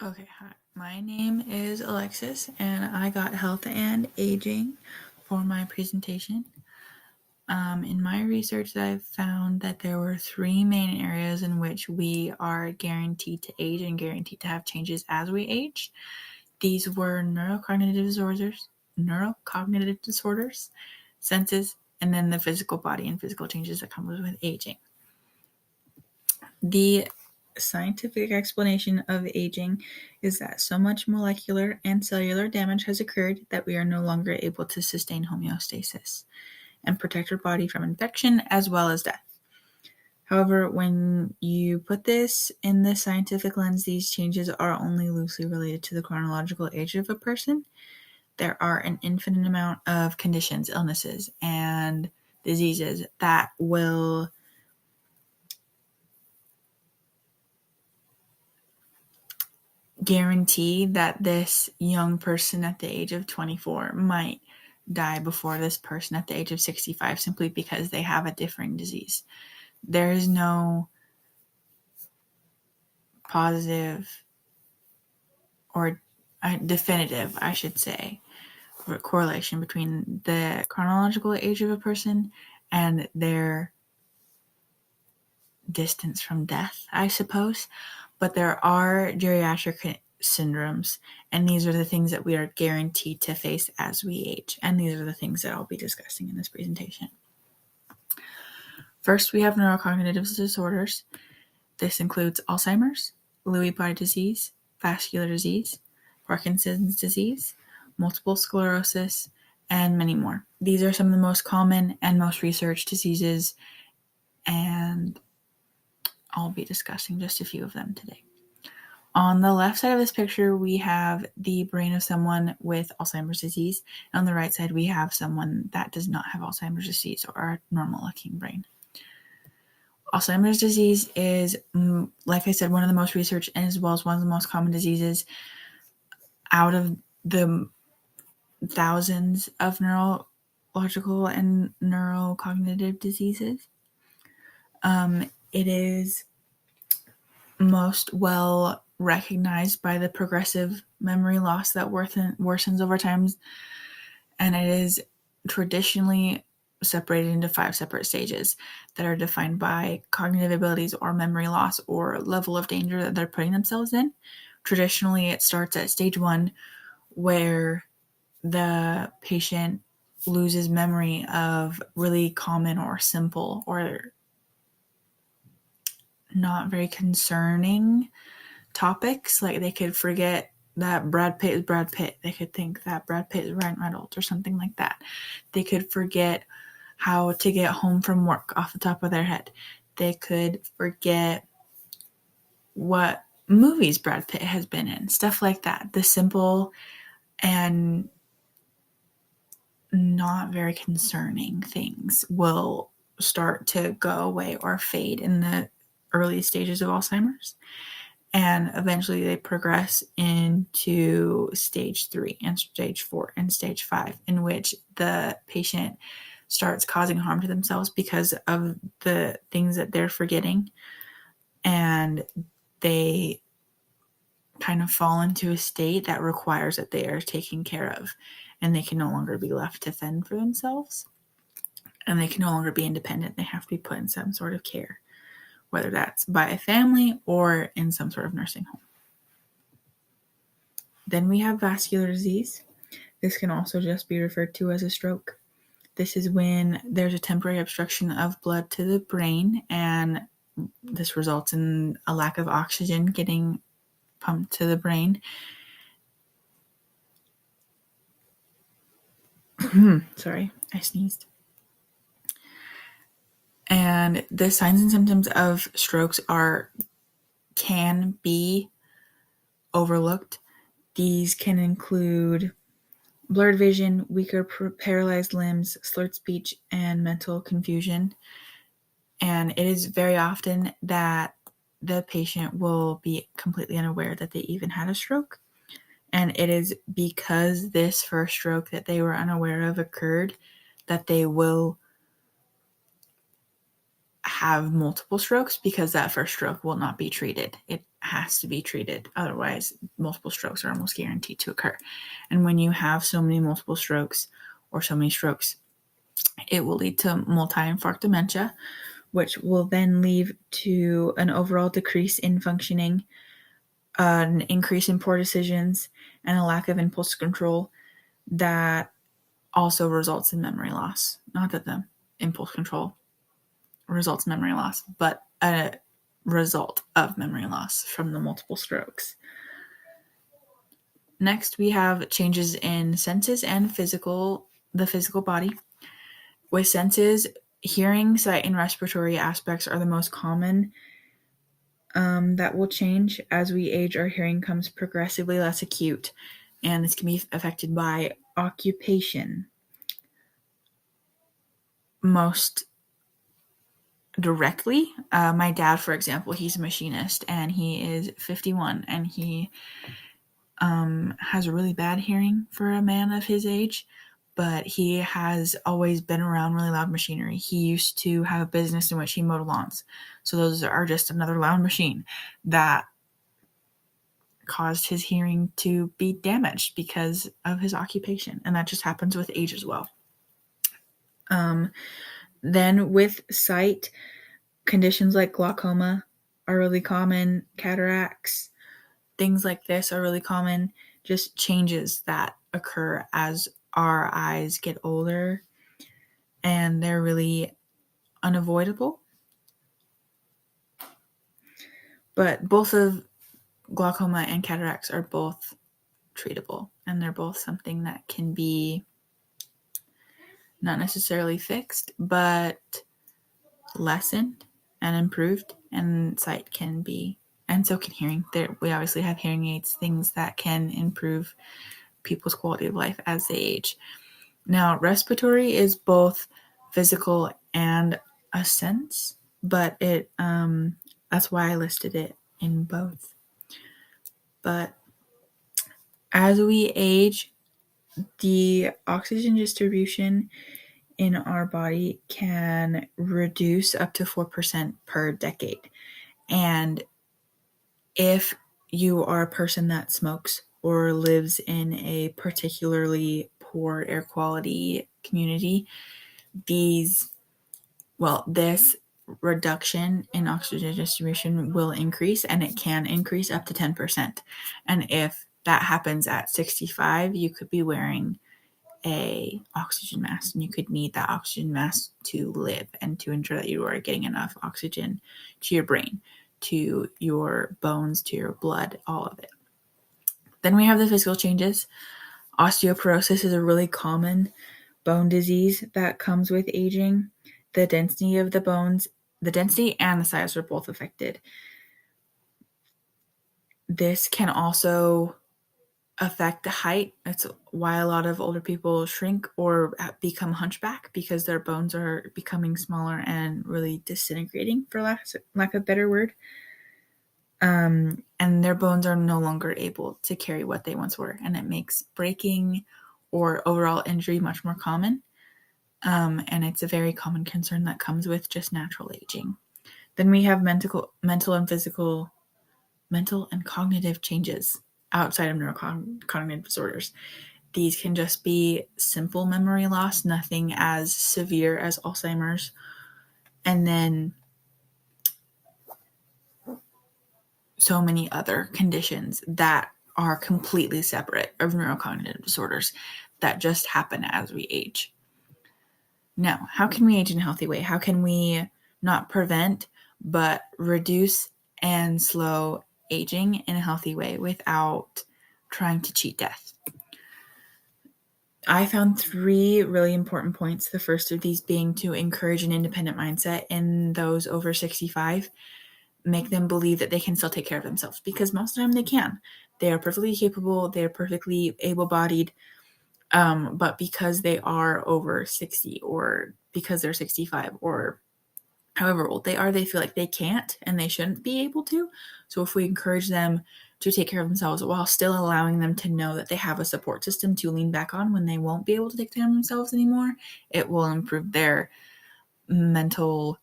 Okay, hi. My name is Alexis, and I got health and aging for my presentation. In my research, I've found that there were three main areas in which we are guaranteed to age and guaranteed to have changes as we age. These were neurocognitive disorders, senses, and then the physical body and physical changes that come with aging. The scientific explanation of aging is that so much molecular and cellular damage has occurred that we are no longer able to sustain homeostasis and protect our body from infection as well as death. However, when you put this in the scientific lens, these changes are only loosely related to the chronological age of a person. There are an infinite amount of conditions, illnesses, and diseases that will guarantee that this young person at the age of 24 might die before this person at the age of 65 simply because they have a differing disease. There is no positive or definitive, I should say, correlation between the chronological age of a person and their distance from death, I suppose. But there are geriatric syndromes, and these are the things that we are guaranteed to face as we age. And these are the things that I'll be discussing in this presentation. First, we have neurocognitive disorders. This includes Alzheimer's, Lewy body disease, vascular disease, Parkinson's disease, multiple sclerosis, and many more. These are some of the most common and most researched diseases, and I'll be discussing just a few of them today. On the left side of this picture, we have the brain of someone with Alzheimer's disease. And on the right side, we have someone that does not have Alzheimer's disease or a normal-looking brain. Alzheimer's disease is, like I said, one of the most researched and as well as one of the most common diseases. Out of the thousands of neurological and neurocognitive diseases, it is most well recognized by the progressive memory loss that worsens over time, and it is traditionally separated into 5 separate stages that are defined by cognitive abilities or memory loss or level of danger that they're putting themselves in. Traditionally, it starts at stage 1, where the patient loses memory of really common or simple or not very concerning topics. Like they could forget that Brad Pitt is Brad Pitt. They could think that Brad Pitt is Ryan Reynolds or something like that. They could forget how to get home from work off the top of their head. They could forget what movies Brad Pitt has been in, stuff like that. The simple and not very concerning things will start to go away or fade in the early stages of Alzheimer's. And eventually they progress into stage 3 and stage 4 and stage 5, in which the patient starts causing harm to themselves because of the things that they're forgetting. And they kind of fall into a state that requires that they are taken care of, and they can no longer be left to fend for themselves, and they can no longer be independent. They have to be put in some sort of care, whether that's by a family or in some sort of nursing home. Then we have vascular disease. This can also just be referred to as a stroke. This is when there's a temporary obstruction of blood to the brain, and this results in a lack of oxygen getting pumped to the brain. Sorry, I sneezed. And the signs and symptoms of strokes can be overlooked. These can include blurred vision, weaker paralyzed limbs, slurred speech, and mental confusion. And it is very often that the patient will be completely unaware that they even had a stroke. And it is because this first stroke that they were unaware of occurred that they will have multiple strokes, because that first stroke will not be treated. has to be treated. Otherwise, multiple strokes are almost guaranteed to occur. And when you have so many multiple strokes or so many strokes, it will lead to multi-infarct dementia, which will then lead to an overall decrease in functioning, an increase in poor decisions, and a lack of impulse control that also results in memory loss. Not that the impulse control results in memory loss, but a result of memory loss from the multiple strokes. Next, we have changes in senses and the physical body. With senses, hearing, sight, and respiratory aspects are the most common that will change. As we age, our hearing becomes progressively less acute, and this can be affected by occupation. Most directly, my dad, for example, he's a machinist, and he is 51, and he has a really bad hearing for a man of his age, but he has always been around really loud machinery. He used to have a business in which he mowed lawns. So those are just another loud machine that caused his hearing to be damaged because of his occupation. And that just happens with age as well. Then with sight, conditions like glaucoma are really common, cataracts, things like this are really common, just changes that occur as our eyes get older, and they're really unavoidable. But both of glaucoma and cataracts are both treatable, and they're both something that can be not necessarily fixed, but lessened and improved, and sight can be, and so can hearing. We obviously have hearing aids, things that can improve people's quality of life as they age. Now, respiratory is both physical and a sense, but that's why I listed it in both. But as we age, the oxygen distribution in our body can reduce up to 4% per decade. And if you are a person that smokes or lives in a particularly poor air quality community, this reduction in oxygen distribution will increase, and it can increase up to 10%. And if that happens at 65, you could be wearing a oxygen mask, and you could need that oxygen mask to live and to ensure that you are getting enough oxygen to your brain, to your bones, to your blood, all of it. Then we have the physical changes. Osteoporosis is a really common bone disease that comes with aging. The density of the bones, the density and the size are both affected. This can also affect the height. That's why a lot of older people shrink or become hunchback, because their bones are becoming smaller and really disintegrating, for lack of a better word. And their bones are no longer able to carry what they once were, and it makes breaking or overall injury much more common. And it's a very common concern that comes with just natural aging. Then we have mental and cognitive changes outside of neurocognitive disorders. These can just be simple memory loss, nothing as severe as Alzheimer's. And then so many other conditions that are completely separate of neurocognitive disorders that just happen as we age. Now, how can we age in a healthy way? How can we not prevent, but reduce and slow aging in a healthy way without trying to cheat death? I found 3 really important points. The first of these being to encourage an independent mindset in those over 65. Make them believe that they can still take care of themselves, because most of the time they can. They are perfectly capable. They are perfectly able-bodied. But because they are over 60, or because they're 65, or however old they are, they feel like they can't and they shouldn't be able to. So if we encourage them to take care of themselves while still allowing them to know that they have a support system to lean back on when they won't be able to take care of themselves anymore, it will improve their mental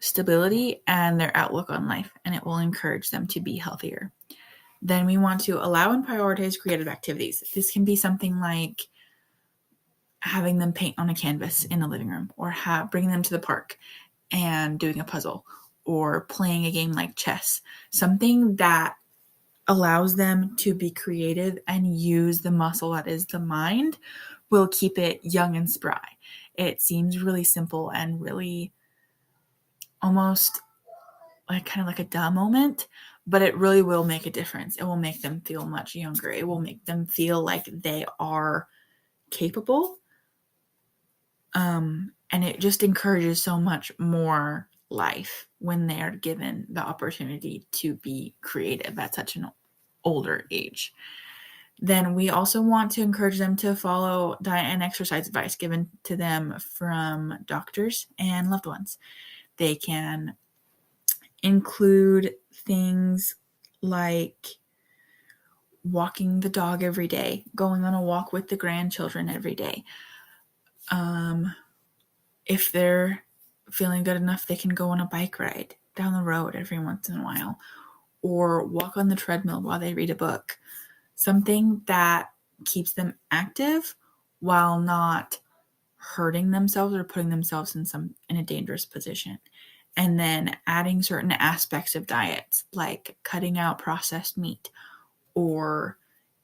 stability and their outlook on life, and it will encourage them to be healthier. Then we want to allow and prioritize creative activities. This can be something like having them paint on a canvas in the living room, or bringing them to the park and doing a puzzle, or playing a game like chess. Something that allows them to be creative and use the muscle that is the mind will keep it young and spry. It seems really simple and really almost like kind of like a duh moment, but it really will make a difference. It will make them feel much younger. It will make them feel like they are capable. And it just encourages so much more life when they are given the opportunity to be creative at such an older age. Then we also want to encourage them to follow diet and exercise advice given to them from doctors and loved ones. They can include things like walking the dog every day, going on a walk with the grandchildren every day. If they're feeling good enough, they can go on a bike ride down the road every once in a while, or walk on the treadmill while they read a book. Something that keeps them active while not hurting themselves or putting themselves in a dangerous position. And then adding certain aspects of diets, like cutting out processed meat or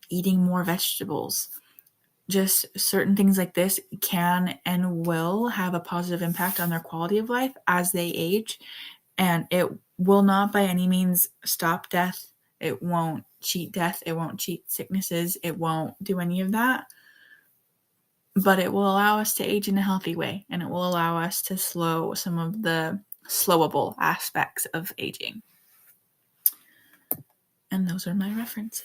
eating more vegetables. Just certain things like this can and will have a positive impact on their quality of life as they age. And it will not by any means stop death. It won't cheat death. It won't cheat sicknesses. It won't do any of that. But it will allow us to age in a healthy way. And it will allow us to slow some of the slowable aspects of aging. And those are my references.